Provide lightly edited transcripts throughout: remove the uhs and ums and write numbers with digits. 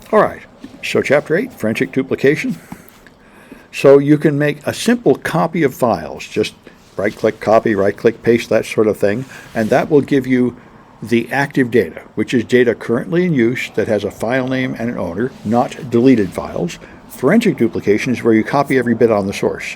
All right, so Chapter 8, forensic duplication. So you can make a simple copy of files, just right-click copy, right-click paste, that sort of thing, and that will give you the active data, which is data currently in use that has a file name and an owner, not deleted files. Forensic duplication is where you copy every bit on the source.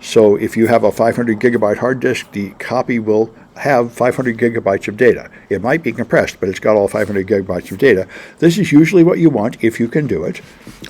So if you have a 500 gigabyte hard disk, the copy will have 500 gigabytes of data. It might be compressed, but it's got all 500 gigabytes of data. This is usually what you want if you can do it.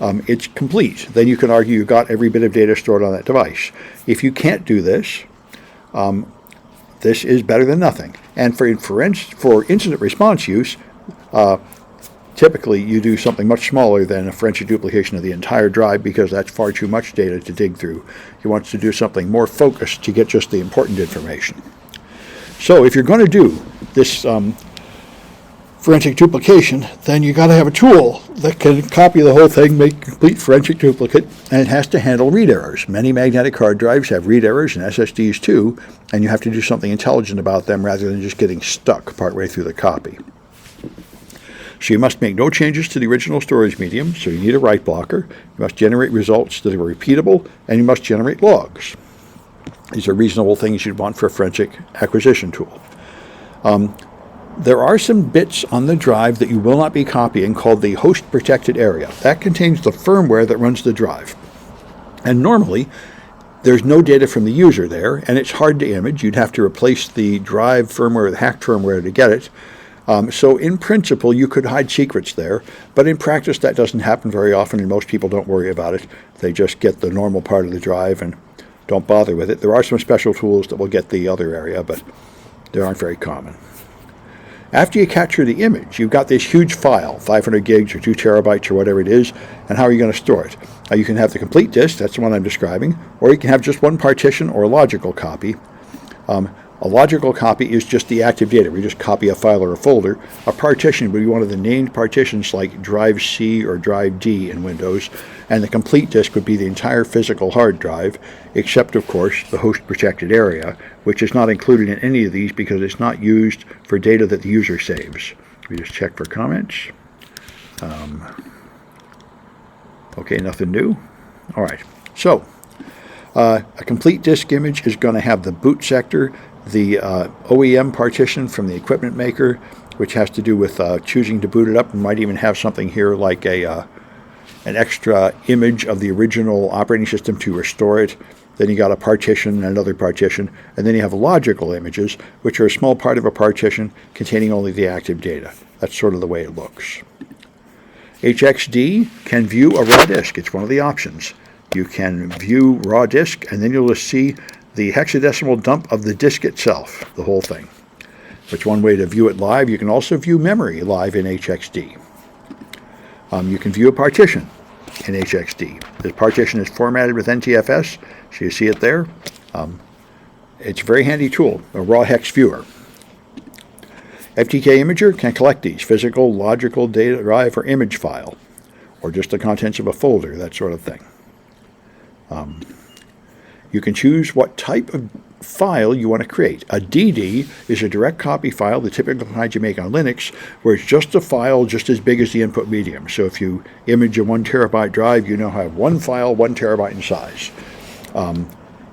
It's complete. Then you can argue you got every bit of data stored on that device. If you can't do this, this is better than nothing. And for incident response use, typically you do something much smaller than a forensic duplication of the entire drive because that's far too much data to dig through. You want to do something more focused to get just the important information. So if you're going to do this forensic duplication, then you got to have a tool that can copy the whole thing, make a complete forensic duplicate, and it has to handle read errors. Many magnetic hard drives have read errors, and SSDs too, and you have to do something intelligent about them rather than just getting stuck partway through the copy. So you must make no changes to the original storage medium, so you need a write blocker. You must generate results that are repeatable, and you must generate logs. These are reasonable things you'd want for a forensic acquisition tool. There are some bits on the drive that you will not be copying called the host protected area. That contains the firmware that runs the drive. And normally, there's no data from the user there, and it's hard to image. You'd have to replace the drive firmware, the hacked firmware to get it. So in principle, you could hide secrets there, but in practice that doesn't happen very often, and most people don't worry about it. They just get the normal part of the drive and don't bother with it. There are some special tools that will get the other area, but they aren't very common. After you capture the image, you've got this huge file, 500 gigs or 2 terabytes or whatever it is, and how are you going to store it? You can have the complete disk, that's the one I'm describing, or you can have just one partition or a logical copy. A logical copy is just the active data. We just copy a file or a folder. A partition would be one of the named partitions like drive C or drive D in Windows, and the complete disk would be the entire physical hard drive, except, of course, the host protected area, which is not included in any of these because it's not used for data that the user saves. We just check for comments. Okay, nothing new. All right, so a complete disk image is going to have the boot sector, the OEM partition from the equipment maker, which has to do with choosing to boot it up. We might even have something here like an extra image of the original operating system to restore it. Then you got a partition and another partition, and then you have logical images, which are a small part of a partition containing only the active data. That's sort of the way it looks. HXD can view a raw disk. It's one of the options. You can view raw disk, and then you'll just see the hexadecimal dump of the disk itself, the whole thing. It's one way to view it live. You can also view memory live in HXD. You can view a partition in HXD. The partition is formatted with NTFS, so you see it there. It's a very handy tool, a raw hex viewer. FTK Imager can collect these, physical, logical data drive or image file, or just the contents of a folder, that sort of thing. You can choose what type of file you want to create. A DD is a direct copy file, the typical kind you make on Linux, where it's just a file just as big as the input medium. So if you image a 1 terabyte drive, you now have one file, 1 terabyte in size.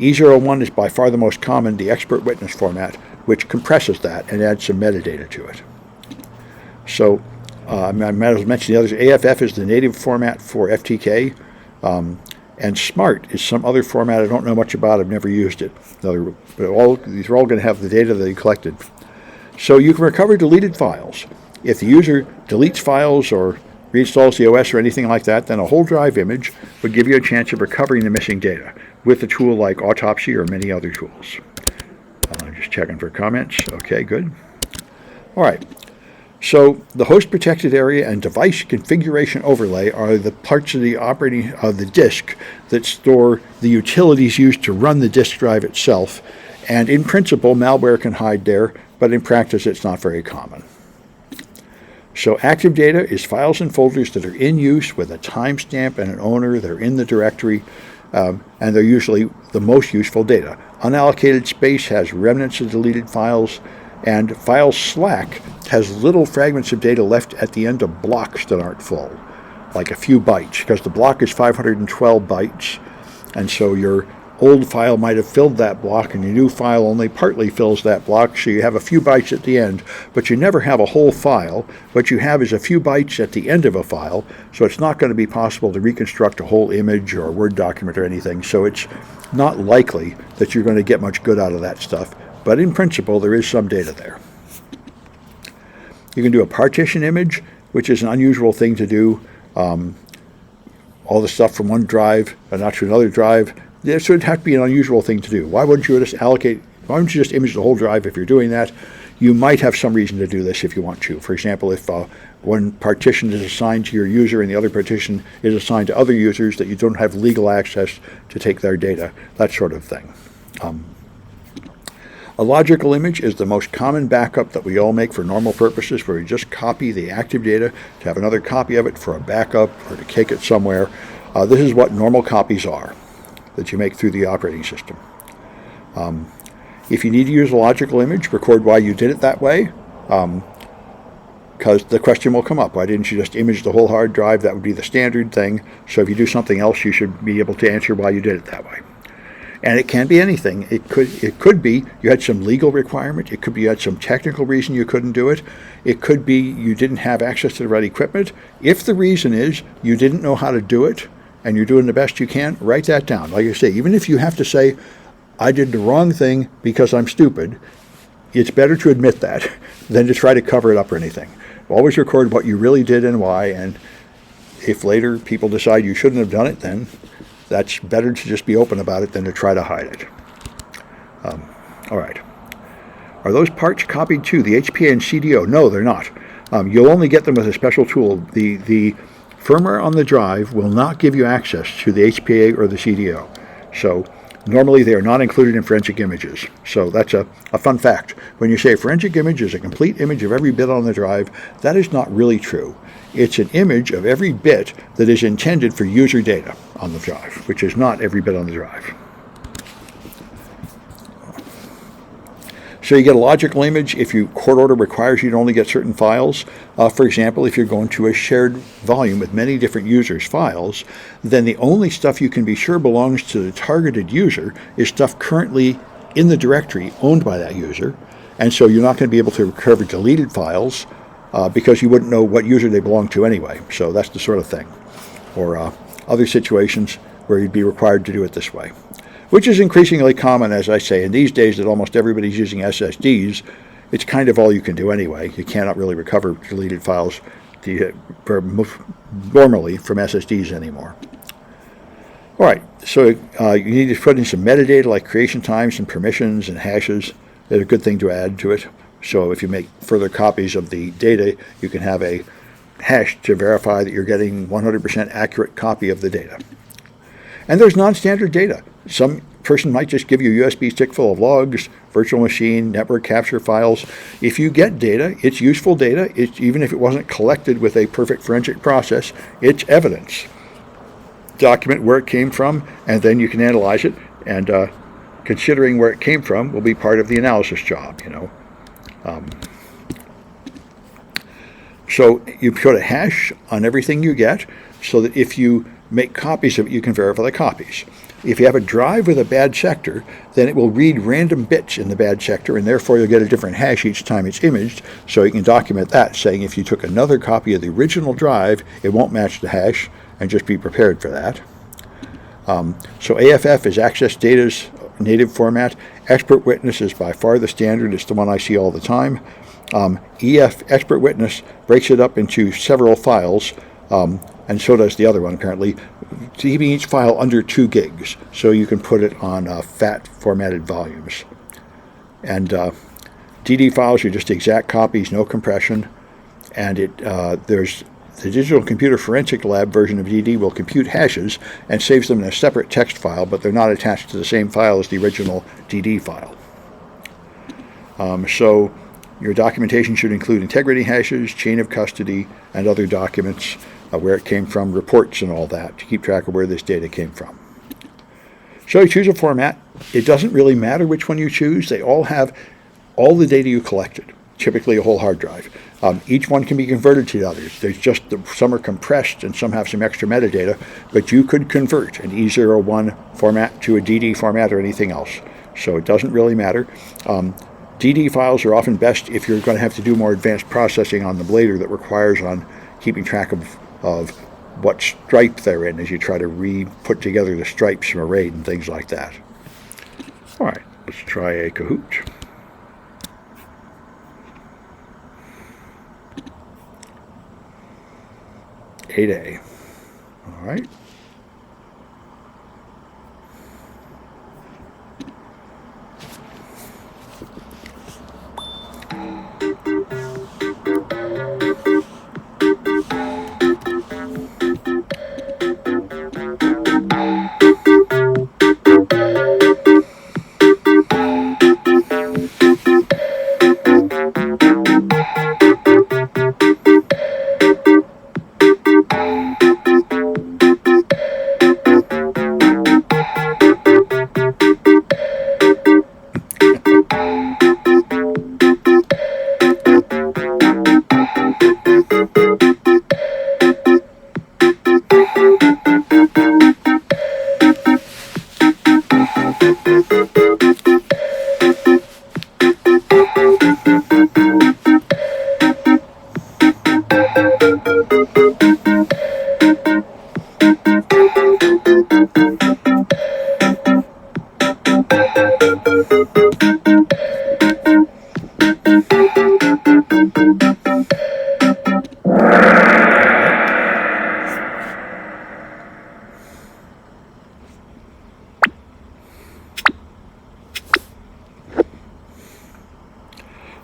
E01 is by far the most common, the expert witness format, which compresses that and adds some metadata to it. So I might as well mention the others. AFF is the native format for FTK. And SMART is some other format I don't know much about. I've never used it. These are all going to have the data that you collected. So you can recover deleted files. If the user deletes files or reinstalls the OS or anything like that, then a whole drive image would give you a chance of recovering the missing data with a tool like Autopsy or many other tools. Just checking for comments. Okay, good. All right. So the host protected area and device configuration overlay are the parts of the disk that store the utilities used to run the disk drive itself. And in principle, malware can hide there, but in practice, it's not very common. So active data is files and folders that are in use with a timestamp and an owner. They're in the directory, and they're usually the most useful data. Unallocated space has remnants of deleted files, and file slack has little fragments of data left at the end of blocks that aren't full, like a few bytes, because the block is 512 bytes, and so your old file might have filled that block, and your new file only partly fills that block, so you have a few bytes at the end, but you never have a whole file. What you have is a few bytes at the end of a file, so it's not going to be possible to reconstruct a whole image or a Word document or anything, so it's not likely that you're going to get much good out of that stuff, but in principle, there is some data there. You can do a partition image, which is an unusual thing to do. All the stuff from one drive and not to another drive. This would have to be an unusual thing to do. Why wouldn't you just image the whole drive if you're doing that? You might have some reason to do this if you want to. For example, if one partition is assigned to your user and the other partition is assigned to other users that you don't have legal access to take their data, that sort of thing. A logical image is the most common backup that we all make for normal purposes, where we just copy the active data to have another copy of it for a backup or to take it somewhere. This is what normal copies are that you make through the operating system. If you need to use a logical image, record why you did it that way, because the question will come up. Why didn't you just image the whole hard drive? That would be the standard thing. So if you do something else, you should be able to answer why you did it that way. And it can be anything. It could be you had some legal requirement. It could be you had some technical reason you couldn't do it. It could be you didn't have access to the right equipment. If the reason is you didn't know how to do it and you're doing the best you can, write that down. Like I say, even if you have to say, I did the wrong thing because I'm stupid, it's better to admit that than to try to cover it up or anything. Always record what you really did and why, and if later people decide you shouldn't have done it, then that's better to just be open about it than to try to hide it. All right. Are those parts copied to the HPA and CDO? No, they're not. You'll only get them with a special tool. The firmware on the drive will not give you access to the HPA or the CDO. So normally they are not included in forensic images. So that's a fun fact. When you say a forensic image is a complete image of every bit on the drive, that is not really true. It's an image of every bit that is intended for user data on the drive, which is not every bit on the drive. So you get a logical image if your court order requires you to only get certain files. For example, if you're going to a shared volume with many different users' files, then the only stuff you can be sure belongs to the targeted user is stuff currently in the directory owned by that user. And so you're not going to be able to recover deleted files because you wouldn't know what user they belong to anyway. So that's the sort of thing. Or other situations where you'd be required to do it this way, which is increasingly common, as I say. In these days that almost everybody's using SSDs, it's kind of all you can do anyway. You cannot really recover deleted files normally from SSDs anymore. All right, so you need to put in some metadata like creation times and permissions and hashes. They're a good thing to add to it. So if you make further copies of the data, you can have a hash to verify that you're getting 100% accurate copy of the data. And there's non-standard data. Some person might just give you a USB stick full of logs, virtual machine, network capture files. If you get data, it's useful data. Even if it wasn't collected with a perfect forensic process, it's evidence. Document where it came from, and then you can analyze it. And considering where it came from will be part of the analysis job, So you put a hash on everything you get so that if you make copies of it, you can verify the copies. If you have a drive with a bad sector, then it will read random bits in the bad sector, and therefore you'll get a different hash each time it's imaged, so you can document that, saying if you took another copy of the original drive, it won't match the hash, and just be prepared for that. So AFF is Access Data's native format. Expert Witness is by far the standard. It's the one I see all the time. Expert Witness breaks it up into several files, and so does the other one apparently, keeping each file under 2 gigs, so you can put it on FAT formatted volumes. And DD files are just exact copies, no compression, and there's the Digital Computer Forensic Lab version of DD will compute hashes and saves them in a separate text file, but they're not attached to the same file as the original DD file. So your documentation should include integrity hashes, chain of custody, and other documents, where it came from, reports and all that, to keep track of where this data came from. So you choose a format. It doesn't really matter which one you choose. They all have all the data you collected. typically a whole hard drive. Each one can be converted to the others. There's just some are compressed and some have some extra metadata, but you could convert an E01 format to a DD format or anything else. So it doesn't really matter. DD files are often best if you're going to have to do more advanced processing on them later that requires on keeping track of what stripe they're in as you try to re-put together the stripes from a RAID and things like that. All right, let's try a Kahoot. A. All right.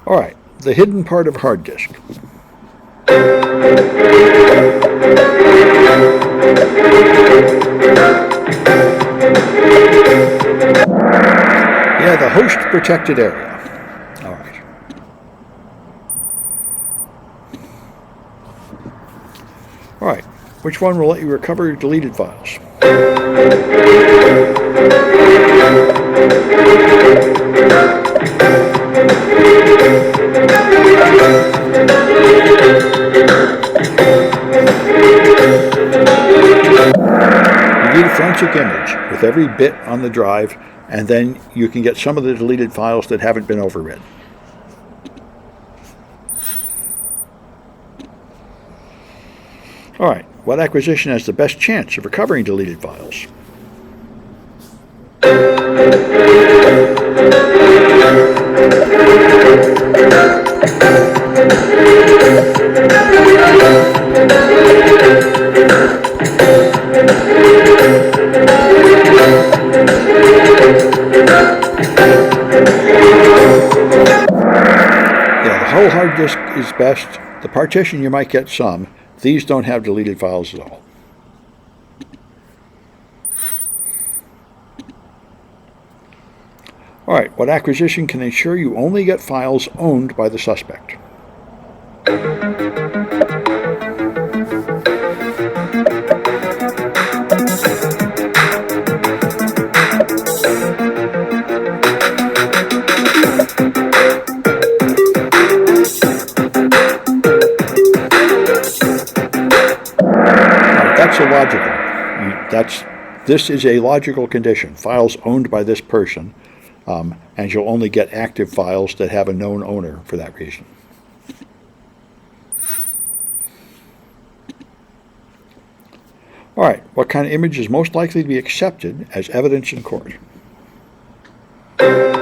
All right, the hidden part of a hard disk. Yeah, the host protected area. All right. All right, which one will let you recover deleted files? You need a forensic image with every bit on the drive, and then you can get some of the deleted files that haven't been overwritten. All right, what acquisition has the best chance of recovering deleted files? Yeah, the whole hard disk is best. The partition, you might get some. These don't have deleted files at all. All right, what acquisition can ensure you only get files owned by the suspect? That's a logical. This is a logical condition. Files owned by this person, and you'll only get active files that have a known owner for that reason. All right, what kind of image is most likely to be accepted as evidence in court? They're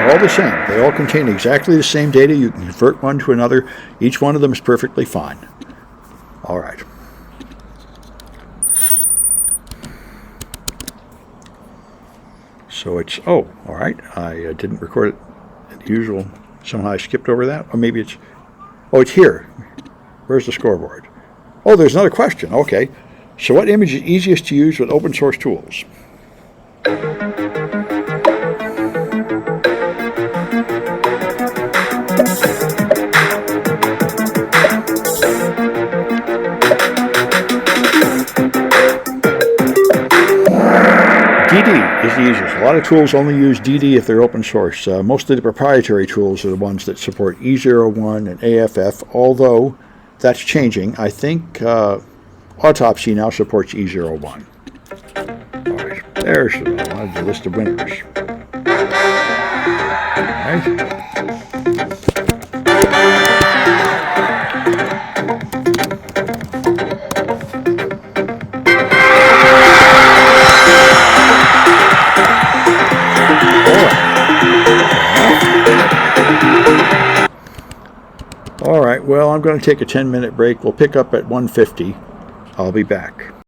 all the same. They all contain exactly the same data. You can convert one to another. Each one of them is perfectly fine. All right. So it's, all right. I didn't record it as usual. Somehow I skipped over that. Or maybe it's here. Where's the scoreboard? Oh, there's another question. Okay. So what image is easiest to use with open source tools? is the easiest. A lot of tools only use DD if they're open source. Most of the proprietary tools are the ones that support E01 and AFF, although that's changing. I think Autopsy now supports E01. All right, there's the list of winners. All right. All right, well, I'm going to take a 10-minute break. We'll pick up at 1:50. I'll be back.